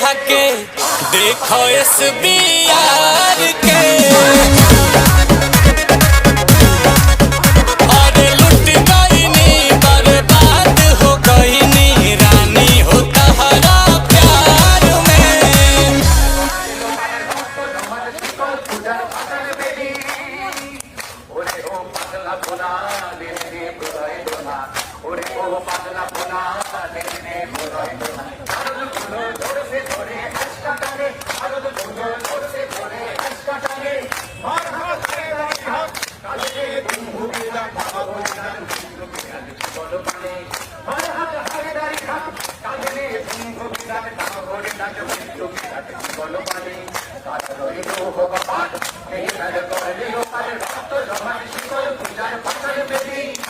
के देखो इस बियार के और लुट गईनी बर्बाद हो गईनी रानी हो तहरा प्यार में। Hey,